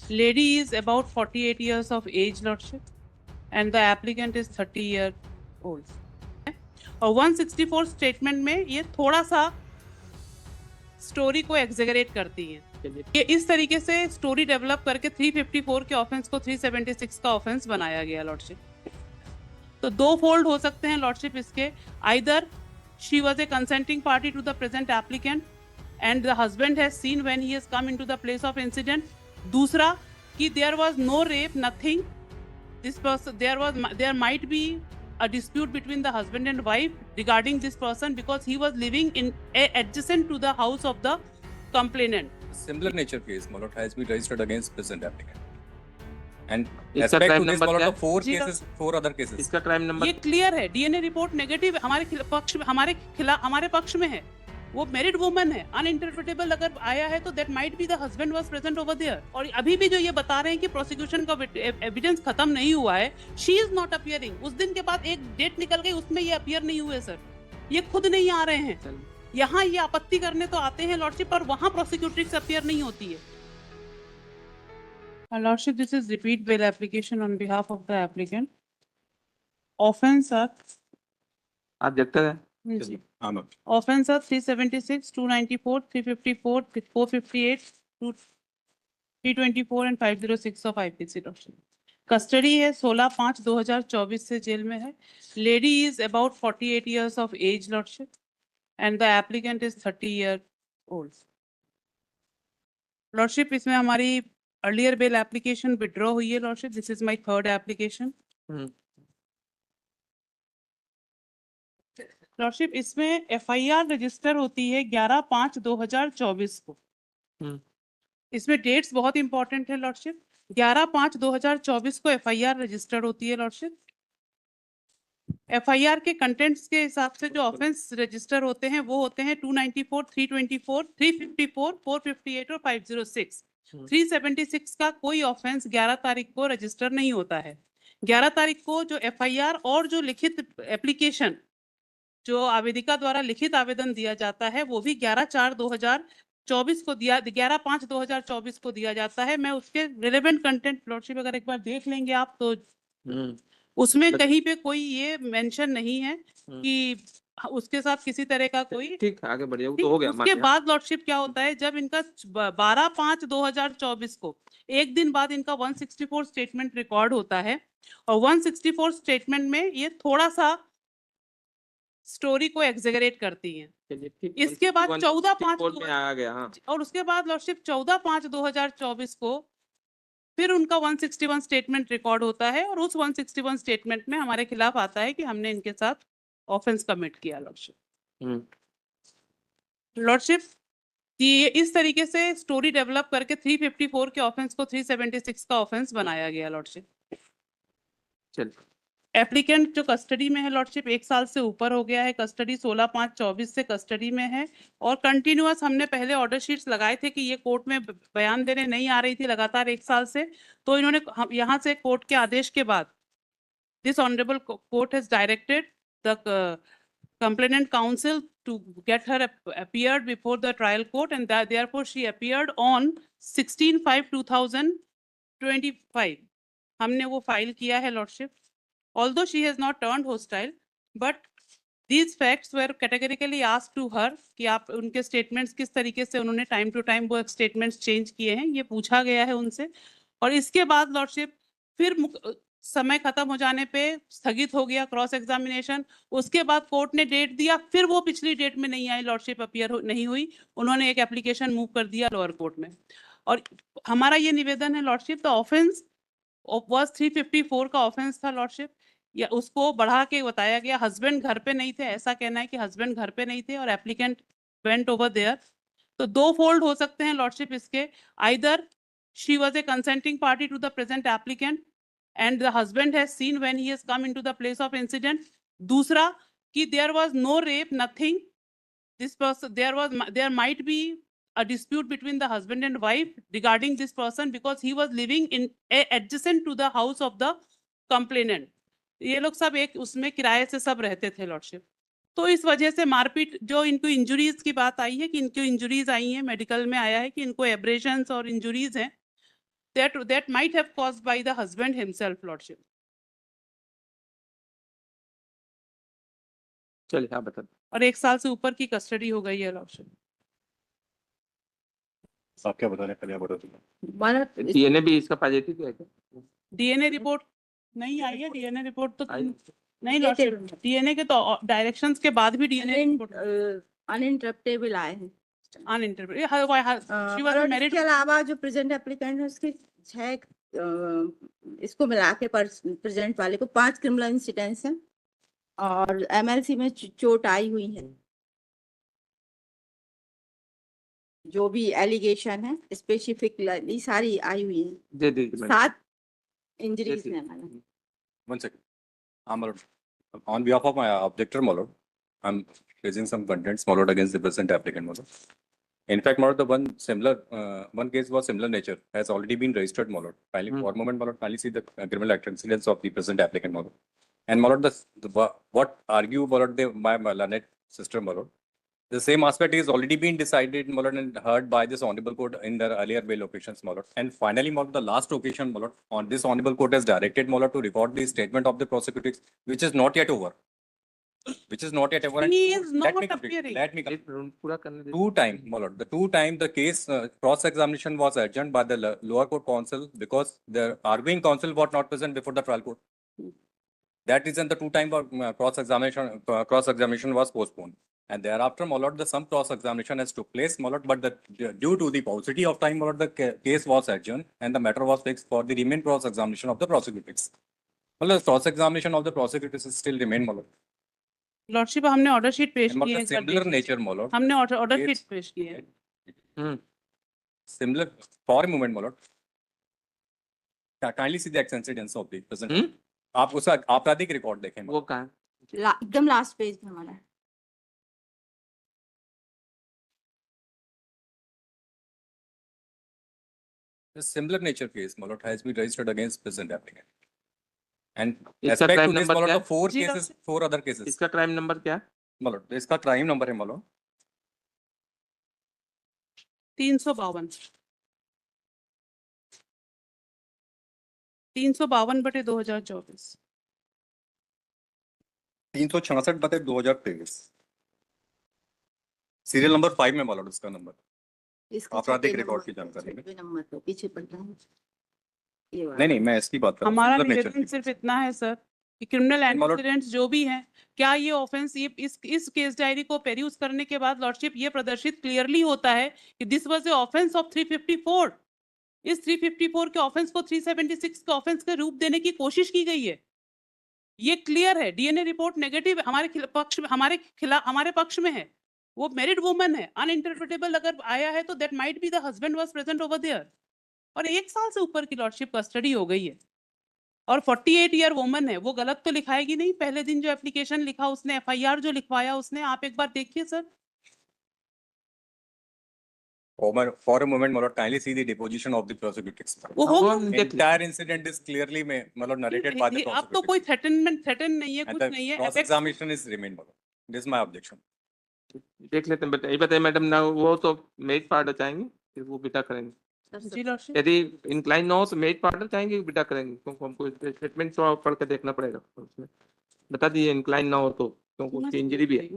Lady is about 48 years of age, Lordship, and the applicant is 30 years old. और 164 statement में ये थोड़ा सा स्टोरी को एग्जेगरेट करती है। ये इस तरीके से स्टोरी डेवलप करके 354 के ऑफेंस को 376 का ऑफेंस बनाया गया लॉर्डशिप। तो दो फोल्ड हो सकते हैं लॉर्डशिप इसके, either she was a consenting party to the present applicant and the husband has seen when he has come into the place of incident. दूसरा कि there was no rape, nothing, this person there might be a dispute between the husband and wife regarding this person because he was living in adjacent to the house of the complainant. Similar nature case, my lord, has been registered against present applicant. And इसका aspect crime to this, number my lord, क्या the four जी, cases, four other cases. इसका crime number ये clear है, DNA report negative हमारे पक्ष में है। वो मैरिड वुमन है, अनइंटरप्रेटेबल अगर आया है तो that might be the husband was present over there. और अभी भी जो ये बता रहे हैं कि प्रोसिक्यूशन का एविडेंस खत्म नहीं हुआ है, शी इज नॉट अपियरिंग। उस दिन के बाद एक डेट निकल गई, उसमें ये अपियर नहीं हुए सर, ये खुद नहीं आ रहे हैं। यहाँ ये आपत्ति करने तो आते हैं लॉर्डशिप, पर वहां प्रोसिक्यूट्रिक्स अपियर नहीं होती है। Lordship, this is repeat bail application on behalf of the applicant. Offence आप देखते हैं जी, हाँ, ma'am. offense are 376, 294, 354, 458, 324 and 506 of IPC lordship. Custody है 16/5/2024 से जेल में है। Lady is about 48 years of age lordship and the applicant is 30 years old। Lordship, इसमें हमारी अर्लियर बेल एप्लीकेशन विड्रॉ हुई है lordship. This is my third application lordship. इसमें FIR register होती है 11/5/2024 को। इसमें डेट्स बहुत इंपॉर्टेंट है लॉर्डशिप। 11/5/2024 को एफआईआर रजिस्टर्ड होती है लॉर्डशिप। एफआईआर के कंटेंट्स के हिसाब से जो ऑफेंस रजिस्टर होते हैं वो होते हैं 294, 324, 354, 458 और 506। 376 का कोई ऑफेंस 11 तारीख को रजिस्टर नहीं होता है। 11 तारीख को जो एफआईआर और जो लिखित एप्लीकेशन, जो आवेदिका द्वारा लिखित आवेदन दिया जाता है, वो भी 11/4/2024 को दिया, 11/5/2024 को दिया जाता है। मैं उसके रिलेवेंट कंटेंट लॉर्डशिप अगर एक बार देख लेंगे आप तो उसमें कहीं पे कोई ये मेंशन नहीं है कि उसके साथ किसी तरह का कोई। ठीक, आगे बढ़िए, वो तो हो गया। उसके बाद लॉर्डशिप क्या होता है, जब इनका 12/5/2024 को एक दिन बाद इनका 164 स्टेटमेंट रिकॉर्ड होता है और 164 स्टेटमेंट में ये थोड़ा सा स्टोरी को एग्जेगरेट करती हैं। इसके बाद 14/5 में आ गया। हाँ, और उसके बाद लॉर्डशिप 14/5/2024 को फिर उनका 161 स्टेटमेंट रिकॉर्ड होता है और उस 161 स्टेटमेंट में हमारे खिलाफ आता है कि हमने इनके साथ ऑफेंस कमिट किया लॉर्डशिप। लॉर्डशिप कि ये इस तरीके से स्टोरी डेवलप करके 354 के ऑफेंस को 376 का ऑफेंस बनाया गया लॉर्डशिप। चलिए। एप्लीकेंट जो कस्टडी में है लॉर्डशिप 1 साल से ऊपर हो गया है। कस्टडी 16/5/24 से कस्टडी में है और कंटिन्यूअस हमने पहले ऑर्डर शीट्स लगाए थे कि ये कोर्ट में बयान देने नहीं आ रही थी लगातार 1 साल से। तो इन्होंने यहाँ से कोर्ट के आदेश के बाद this honourable court has directed the complainant counsel to get her appeared before the trial court and therefore she appeared on 16/5/2025। हमने वो फाइल किया है lordship. Although she has not turned hostile, but these facts were categorically asked to her कि आप उनके statements किस तरीके से उन्होंने टाइम टू टाइम वो स्टेटमेंट्स चेंज किए हैं, ये पूछा गया है उनसे। और इसके बाद लॉर्डशिप फिर समय खत्म हो जाने पे स्थगित हो गया क्रॉस एग्जामिनेशन। उसके बाद कोर्ट ने डेट दिया, फिर वो पिछली डेट में नहीं आई लॉर्डशिप, अपियर नहीं हुई। उन्होंने एक एप्लीकेशन मूव कर दिया लोअर कोर्ट में। और हमारा ये निवेदन है लॉर्डशिप, द ऑफेंस वाज 354 का ऑफेंस था लॉर्डशिप, या उसको बढ़ा के बताया गया। हस्बैंड घर पे नहीं थे, ऐसा कहना है कि हस्बैंड घर पे नहीं थे और एप्लीकेंट वेंट ओवर देयर। तो दो फोल्ड हो सकते हैं लॉर्डशिप इसके, either she was a consenting party to the present applicant and the husband has seen when he has come into the place of incident. दूसरा कि there was no rape, nothing, this person there might be a dispute between the husband and wife regarding this person because he was living in adjacent to the house of the complainant। ये लोग सब एक उसमें किराए से सब रहते थे लॉर्डशिप। तो इस वजह से मारपीट, जो इनको इंजुरीज की बात आई है कि इनको इंजुरीज आई हैं, मेडिकल में आया है कि इनको एब्रेशंस और इंजुरीज हैं, that might have caused by the husband himself, Lordship. चलिए हाँ बता दो। और 1 साल से ऊपर की कस्टडी हो गई है, Lordship. आप क्या बता रहे हैं पहले आप बता दो। हमारा डीएनए भी इसका पॉजिटिव है क्या? DNA रिपोर्ट नहीं आई है, DNA रिपोर्ट तो आई? नहीं, Negative. Lordship. DNA के तो डायरेक्शंस के बाद भी DNA रिपोर्ट अनइंटरप्टेबल आए हैं। uninterpreted. She was और married. इसके अलावा जो प्रेजेंट एप्लीकेंट है उसके 6 इसको मिला के प्रेजेंट वाले को 5 क्रिमिनल इंसिडेंट्स हैं और MLC में चोट आई हुई है। जो भी एलिगेशन है स्पेसिफिकली सारी आई हुई है। दे दीजिए मैडम। 7 इंजरीज दे हैं दीजिए। हमारे। One second. My lord, on behalf of my objector, my lord, I'm raising some contents, my lord, against the present applicant, my lord. In fact, my lord, the one case was similar nature has already been registered, my lord. Kindly, for a moment, my lord, kindly see the criminal act incidents of the present applicant, my lord. And my lord, what argue, my lord, my learned sister, my lord. The same aspect is already been decided, my lord, and heard by this honorable court in their earlier bail occasions, my lord. And finally, my lord, the last occasion, my lord, on this honorable court has directed, my lord, to record the statement of the prosecutors, which is not yet over. Which is not yet over. And He two- is let not me complete. appearing. Let me complete. एक round पूरा करने दीजिए। Two time, my lord, the two time the case cross-examination was adjourned by the lower court counsel because the arguing counsel was not present before the trial court. That reason the two time cross-examination was postponed. And thereafter, my lord, the some cross-examination has took place, my lord, but due to the paucity of time, my lord, the case was adjourned and the matter was fixed for the remaining cross-examination of the prosecutors. My lord, cross-examination of the prosecutors is still remain, my lord. Lordship, हमने order sheet पेश And my की lord, है the similar nature, my lord. हमने order Yes. Sheet पेश की है। हम्म। Similar, for a moment, my lord. Kindly see the incidents of the present. आप उसका आपराधिक रिकॉर्ड देखें, my वो lord. कहाँ है? एकदम लास्ट पेज में हमारा। A similar nature case, my lord, has been registered against present applicant. And इसका respect to crime this, number my lord, क्या the four जी, cases, four other cases. इसका क्राइम नंबर क्या? My lord, इसका crime number है, my lord. 352 352/2024। 366/2023। Serial number 5 में, my lord, इसका number. इसका आपराधिक छठे रिकॉर्ड की नंबर- जानकारी में। छठे नंबर पे पीछे पड़ता है। ये वाला। नहीं, मैं इसकी बात कर रहा हूँ। हमारा Similar nature निवेदन की। सिर्फ इतना है सर कि criminal And my lord- antecedents जो भी हैं, क्या ये ऑफेंस ये इस केस डायरी को पेरूज करने के बाद लॉर्डशिप ये प्रदर्शित क्लियरली होता है कि this was the offence of 354। इस 354 के ऑफेंस को 376 के ऑफेंस के रूप देने की कोशिश की गई है। ये क्लियर है, डीएनए रिपोर्ट नेगेटिव हमारे पक्ष में है। वो मैरिड वुमन है, अनइंटरप्रेटेबल अगर आया है तो that might be the husband was present over there. और 1 साल से ऊपर की लॉर्डशिप कस्टडी हो गई है और 48 ईयर वुमन है, वो गलत तो लिखाएगी नहीं। पहले दिन जो एप्लीकेशन लिखा उसने, एफआईआर जो लिखवाया उसने, आप एक बार देखिए sir. For a moment, my lord, kindly see the deposition of the prosecutors. वो हो हम देख लेते Entire incident is clearly, my lord, narrated by the अब तो कोई prosecutors. थ्रेटन नहीं है, And कुछ the नहीं है। cross-examination is remained, my lord. This is my objection. देख लेते हैं। बताइए मैडम ना, वो तो मेड पार्ट चाहेंगे फिर वो बिटा करेंगे। जी लॉर्डशिप, यदि इंक्लाइन ना हो तो मेड पार्ट चाहेंगे बिटा करेंगे, क्योंकि हमको स्टेटमेंट तो पढ़ के देखना पड़ेगा उसमें। बता दीजिए इंक्लाइन ना हो तो, क्योंकि उसकी इंजरी भी है।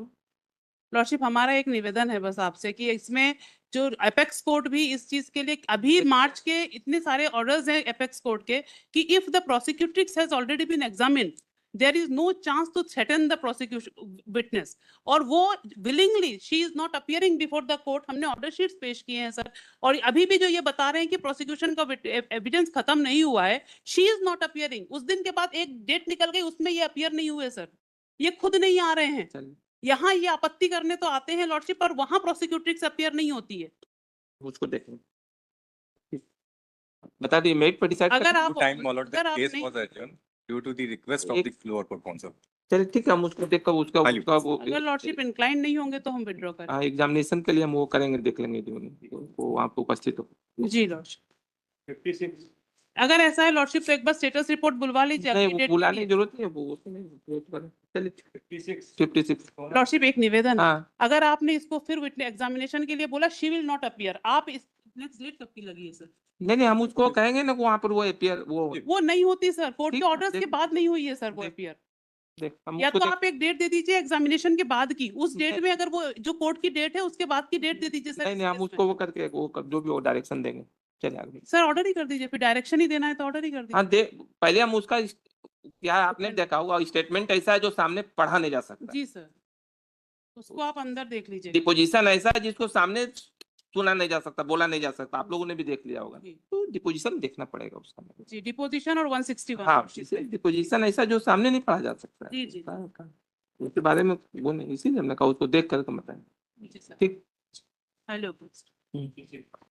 लॉर्डशिप हमारा एक निवेदन है बस आपसे कि इसमें जो एपेक्स कोर्ट भी इस चीज के लिए अभी मार्च के इतने सारे ऑर्डर्स हैं एपेक्स कोर्ट के कि if the prosecutrix has already been examined there is no chance to threaten the prosecution witness, और वो willingly she is not appearing before the court. हमने ऑर्डर शीट्स पेश किए हैं सर, और अभी भी जो ये बता रहे हैं कि प्रोसिक्यूशन का एविडेंस खत्म नहीं हुआ है, शी इज नॉट अपीयरिंग। उस दिन के बाद एक डेट निकल गई, उसमें ये अपीयर नहीं हुए सर, ये खुद नहीं आ रहे हैं। चलिए यहाँ ये आपत्ति करने तो आते हैं लॉर्डशिप, पर वहां प्रोसिक्यूट्रिक्स अपीयर नहीं होती है। उसको देखेंगे। बता दिए मेड पर डिसाइड अगर आप Due time, my lord, the अगर आप case नहीं, was adjourned due to the request of the lower court counsel. चलिए ठीक है, हम उसको देखकर उसका Value. उसका वो अगर लॉर्डशिप इंक्लाइन नहीं होंगे तो हम विड्रॉ करें। हाँ एग्जामिनेशन के लिए हम वो करेंगे, देख लेंगे जो वो वहाँ पे उपस्थित हो। जी लॉर्डशिप, 56 अगर ऐसा है लॉर्डशिप तो एक बार स्टेटस रिपोर्ट बुलवा लीजिए। नहीं अगली वो डेट बुलाने के की लिए। जरूरत नहीं है, वो उसमें नहीं वेट करें। चलिए 56 लॉर्डशिप एक निवेदन है, हाँ अगर आपने इसको फिर एग्जामिनेशन के लिए बोला शी विल नॉट अपीयर, आप नेक्स्ट डेट कब की लगी है सर? नहीं हम उसको कहेंगे ना वहाँ पर वो अपियर वो नहीं होती सर, कोर्ट ठीक के है, ऑर्डर्स के देख- बाद नहीं हुई है सर वो देख- अपियर। देख हम या उसको तो देख- आप एक डेट दे दीजिए एग्जामिनेशन के बाद की, उस डेट नहीं- में अगर वो जो कोर्ट की डेट है उसके बाद की डेट दे दीजिए सर। नहीं हम उसको वो करके जो भी वो डायरेक्शन देंगे चले आगे। सर ऑर्डर ही कर दीजिए, फिर डायरेक्शन ही देना है तो ऑर्डर ही कर दीजिए। हाँ दे पहले हम उसका क्या आपने Statement- देखा होगा स्टेटमेंट ऐसा है जो सामने पढ़ा नहीं जा सकता। जी सर, उसको आप अंदर देख लीजिए। डिपोजिशन ऐसा है जिसको सामने सुना नहीं जा सकता, बोला नहीं जा सकता, आप लोगों ने भी देख लिया होगा, जी। तो डिपोजिशन देखना पड़ेगा उसका। जी, डिपोजिशन और 161। हाँ डिपोजिशन ऐसा जो सामने नहीं पढ़ा जा सकता जी, जी। उसके बारे में वो नहीं, इसीलिए हमने कहा उसको देख कर बताएं। जी सर। ठीक हेलो।